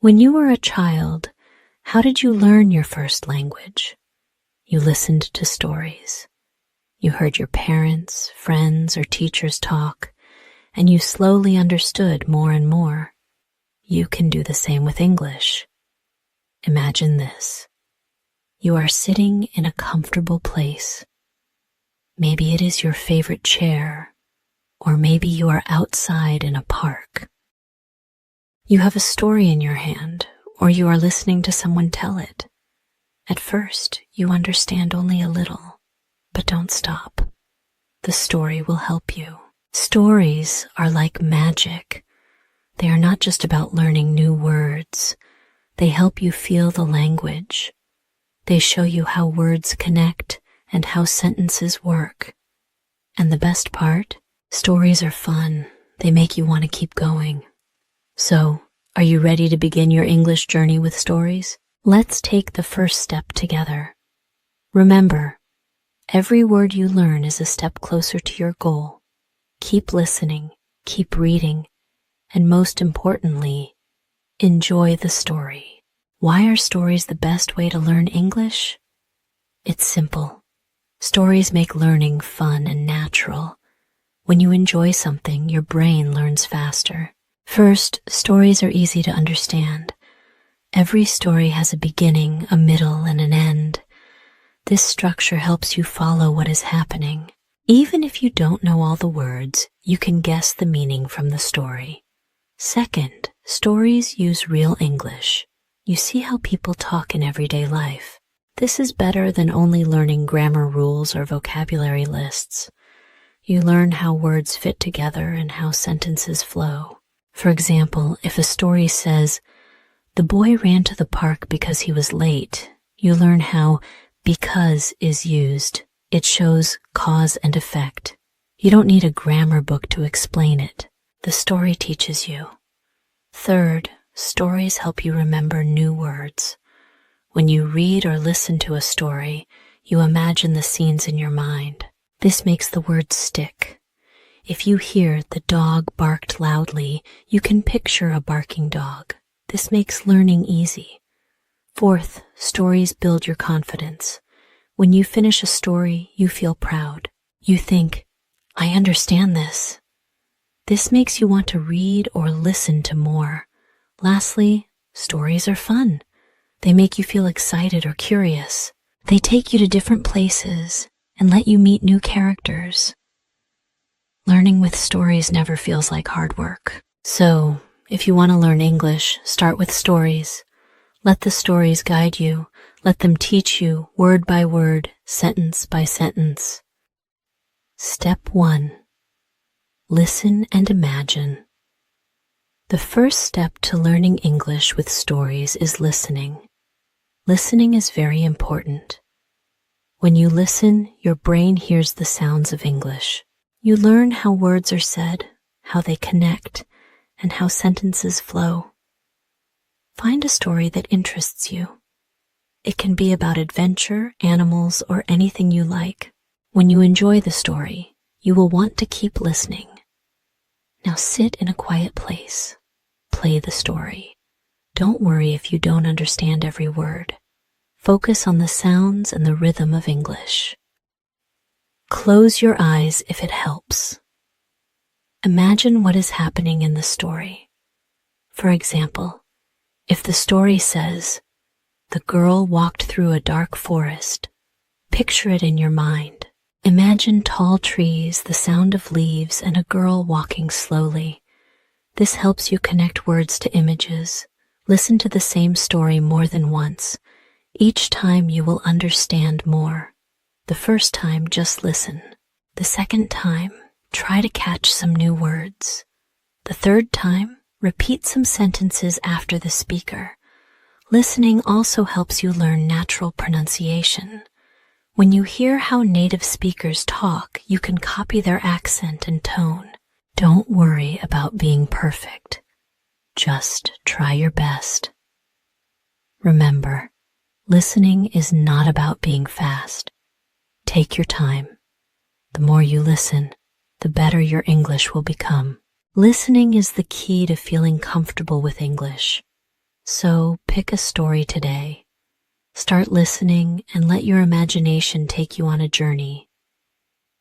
When you were a child, how did you learn your first language? You listened to stories. You heard your parents, friends, or teachers talk, and you slowly understood more and more. You can do the same with English. Imagine this. You are sitting in a comfortable place. Maybe it is your favorite chair, or maybe you are outside in a park. You have a story in your hand, or you are listening to someone tell it. At first, you understand only a little, but don't stop. The story will help you. Stories are like magic. They are not just about learning new words. They help you feel the language. They show you how words connect and how sentences work. And the best part, stories are fun. They make you want to keep going. So, are you ready to begin your English journey with stories? Let's take the first step together. Remember, every word you learn is a step closer to your goal. Keep listening, keep reading, and most importantly, enjoy the story. Why are stories the best way to learn English? It's simple. Stories make learning fun and natural. When you enjoy something, your brain learns faster. First, stories are easy to understand. Every story has a beginning, a middle, and an end. This structure helps you follow what is happening. Even if you don't know all the words, you can guess the meaning from the story. Second, stories use real English. You see how people talk in everyday life. This is better than only learning grammar rules or vocabulary lists. You learn how words fit together and how sentences flow. For example, if a story says, "The boy ran to the park because he was late," you learn how "because" is used. It shows cause and effect. You don't need a grammar book to explain it. The story teaches you. Third, stories help you remember new words. When you read or listen to a story, you imagine the scenes in your mind. This makes the words stick. If you hear "the dog barked loudly," you can picture a barking dog. This makes learning easy. Fourth, stories build your confidence. When you finish a story, you feel proud. You think, "I understand this." This makes you want to read or listen to more. Lastly, stories are fun. They make you feel excited or curious. They take you to different places and let you meet new characters. Learning with stories never feels like hard work. So, if you want to learn English, start with stories. Let the stories guide you. Let them teach you word by word, sentence by sentence. Step 1. Listen and imagine. The first step to learning English with stories is listening. Listening is very important. When you listen, your brain hears the sounds of English. You learn how words are said, how they connect, and how sentences flow. Find a story that interests you. It can be about adventure, animals, or anything you like. When you enjoy the story, you will want to keep listening. Now sit in a quiet place. Play the story. Don't worry if you don't understand every word. Focus on the sounds and the rhythm of English. Close your eyes if it helps. Imagine what is happening in the story. For example, if the story says, "The girl walked through a dark forest," picture it in your mind. Imagine tall trees, the sound of leaves, and a girl walking slowly. This helps you connect words to images. Listen to the same story more than once. Each time you will understand more. The first time, just listen. The second time, try to catch some new words. The third time, repeat some sentences after the speaker. Listening also helps you learn natural pronunciation. When you hear how native speakers talk, you can copy their accent and tone. Don't worry about being perfect. Just try your best. Remember, listening is not about being fast. Take your time. The more you listen, the better your English will become. Listening is the key to feeling comfortable with English. So pick a story today. Start listening and let your imagination take you on a journey.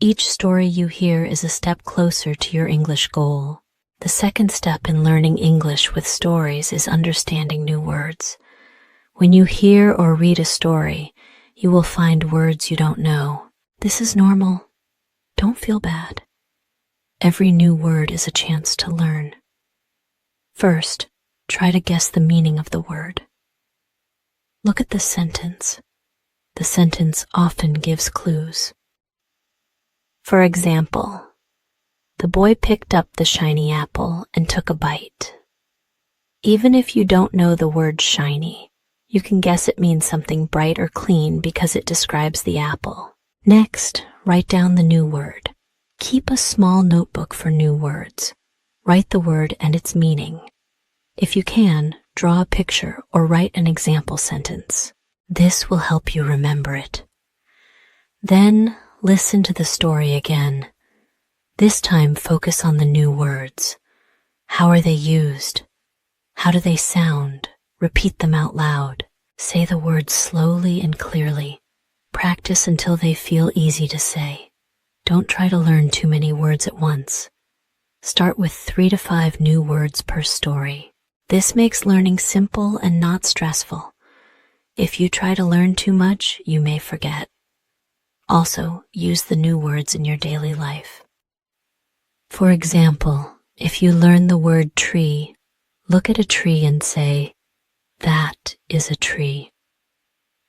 Each story you hear is a step closer to your English goal. The second step in learning English with stories is understanding new words. When you hear or read a story, you will find words you don't know. This is normal. Don't feel bad. Every new word is a chance to learn. First, try to guess the meaning of the word. Look at the sentence. The sentence often gives clues. For example, the boy picked up the shiny apple and took a bite. Even if you don't know the word shiny, you can guess it means something bright or clean because it describes the apple. Next, write down the new word. Keep a small notebook for new words. Write the word and its meaning. If you can, draw a picture or write an example sentence. This will help you remember it. Then, listen to the story again. This time, focus on the new words. How are they used? How do they sound? Repeat them out loud. Say the words slowly and clearly. Practice until they feel easy to say. Don't try to learn too many words at once. Start with 3 to 5 new words per story. This makes learning simple and not stressful. If you try to learn too much, you may forget. Also, use the new words in your daily life. For example, if you learn the word tree, look at a tree and say, "That is a tree."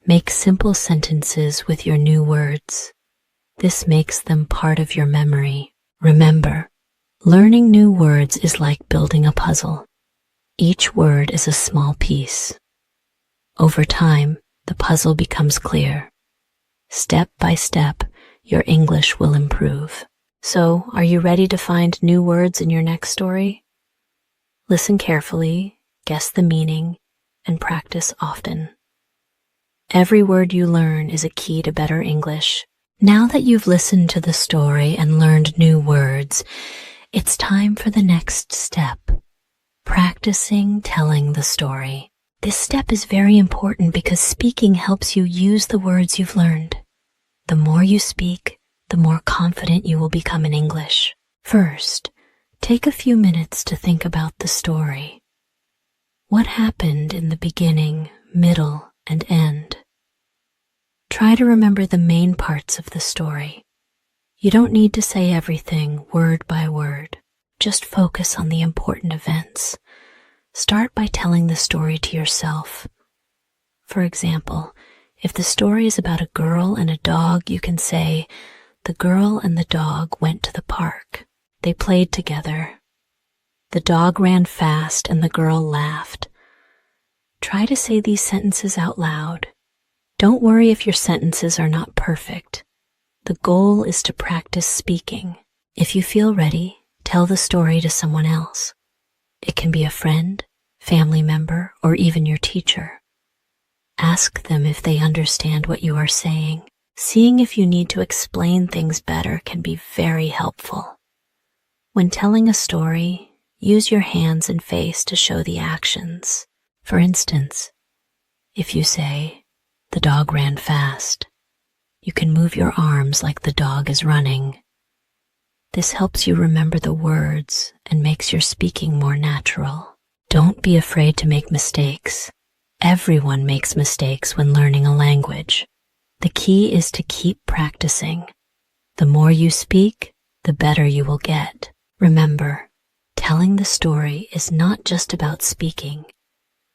Make simple sentences with your new words. This makes them part of your memory. Remember, learning new words is like building a puzzle. Each word is a small piece. Over time, the puzzle becomes clear. Step by step, your English will improve. So, are you ready to find new words in your next story? Listen carefully, guess the meaning, and practice often. Every word you learn is a key to better English. Now that you've listened to the story and learned new words, it's time for the next step. Practicing telling the story. This step is very important because speaking helps you use the words you've learned. The more you speak, the more confident you will become in English. First, take a few minutes to think about the story. What happened in the beginning, middle, and end? Try to remember the main parts of the story. You don't need to say everything word by word. Just focus on the important events. Start by telling the story to yourself. For example, if the story is about a girl and a dog, you can say, "The girl and the dog went to the park. They played together. The dog ran fast and the girl laughed." Try to say these sentences out loud. Don't worry if your sentences are not perfect. The goal is to practice speaking. If you feel ready, tell the story to someone else. It can be a friend, family member, or even your teacher. Ask them if they understand what you are saying. Seeing if you need to explain things better can be very helpful. When telling a story, use your hands and face to show the actions. For instance, if you say, "The dog ran fast," you can move your arms like the dog is running. This helps you remember the words and makes your speaking more natural. Don't be afraid to make mistakes. Everyone makes mistakes when learning a language. The key is to keep practicing. The more you speak, the better you will get. Remember, telling the story is not just about speaking.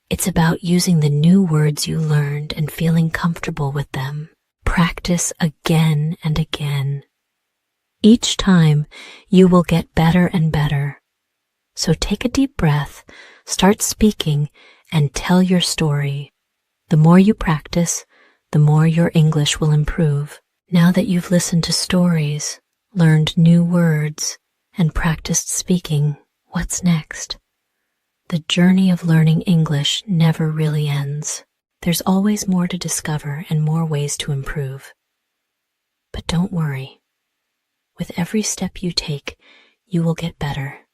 It's about using the new words you learned and feeling comfortable with them. Practice again and again. Each time, you will get better and better. So take a deep breath, start speaking, and tell your story. The more you practice, the more your English will improve. Now that you've listened to stories, learned new words, and practiced speaking, what's next? The journey of learning English never really ends. There's always more to discover and more ways to improve. But don't worry. With every step you take, you will get better.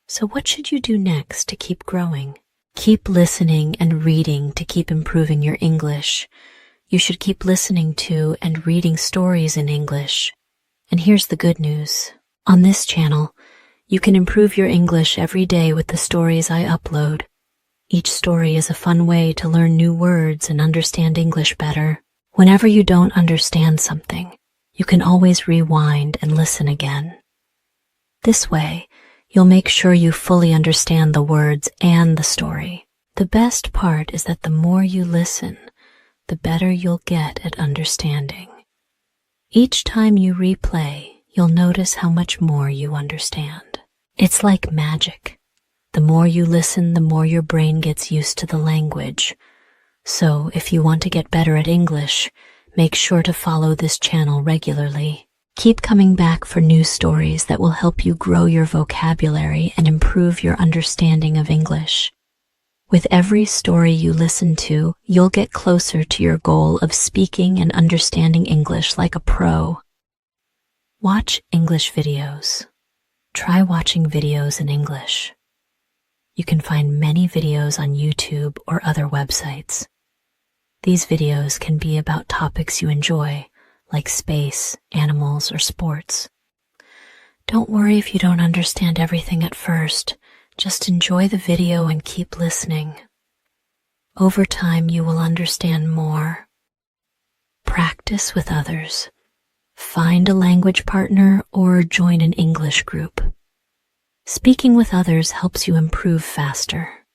So what should you do next to keep growing? Keep listening and reading to keep improving your English. You should keep listening to and reading stories in English. And here's the good news. On this channel, you can improve your English every day with the stories I upload. Each story is a fun way to learn new words and understand English better. Whenever you don't understand something, you can always rewind and listen again. This way, you'll make sure you fully understand the words and the story. The best part is that the more you listen, the better you'll get at understanding. Each time you replay, you'll notice how much more you understand. It's like magic. The more you listen, the more your brain gets used to the language. So, if you want to get better at English, make sure to follow this channel regularly. Keep coming back for new stories that will help you grow your vocabulary and improve your understanding of English. With every story you listen to, you'll get closer to your goal of speaking and understanding English like a pro. Watch English videos. Try watching videos in English. You can find many videos on YouTube or other websites. These videos can be about topics you enjoy, like space, animals, or sports. Don't worry if you don't understand everything at first. Just enjoy the video and keep listening. Over time, you will understand more. Practice with others. Find a language partner or join an English group. Speaking with others helps you improve faster.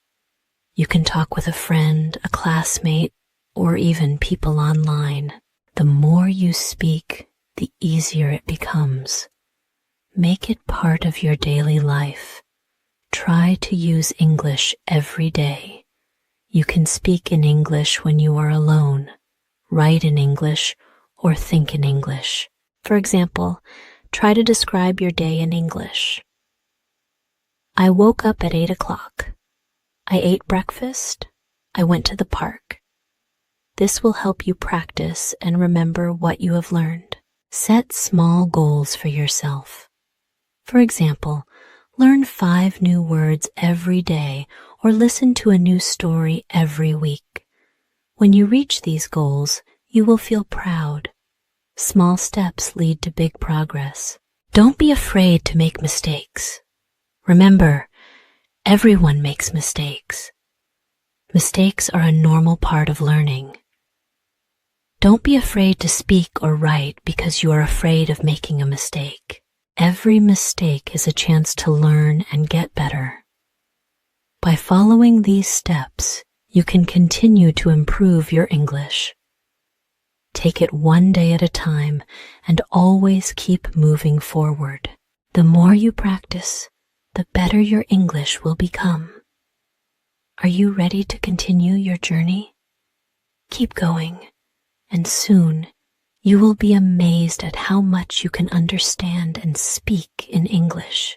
You can talk with a friend, a classmate, or even people online. The more you speak, the easier it becomes. Make it part of your daily life. Try to use English every day. You can speak in English when you are alone, write in English, or think in English. For example, try to describe your day in English. I woke up at 8 o'clock. I ate breakfast. I went to the park. This will help you practice and remember what you have learned. Set small goals for yourself. For example, learn 5 new words every day or listen to a new story every week. When you reach these goals, you will feel proud. Small steps lead to big progress. Don't be afraid to make mistakes. Remember, everyone makes mistakes. Mistakes are a normal part of learning. Don't be afraid to speak or write because you are afraid of making a mistake. Every mistake is a chance to learn and get better. By following these steps, you can continue to improve your English. Take it one day at a time and always keep moving forward. The more you practice, the better your English will become. Are you ready to continue your journey? Keep going, and soon you will be amazed at how much you can understand and speak in English.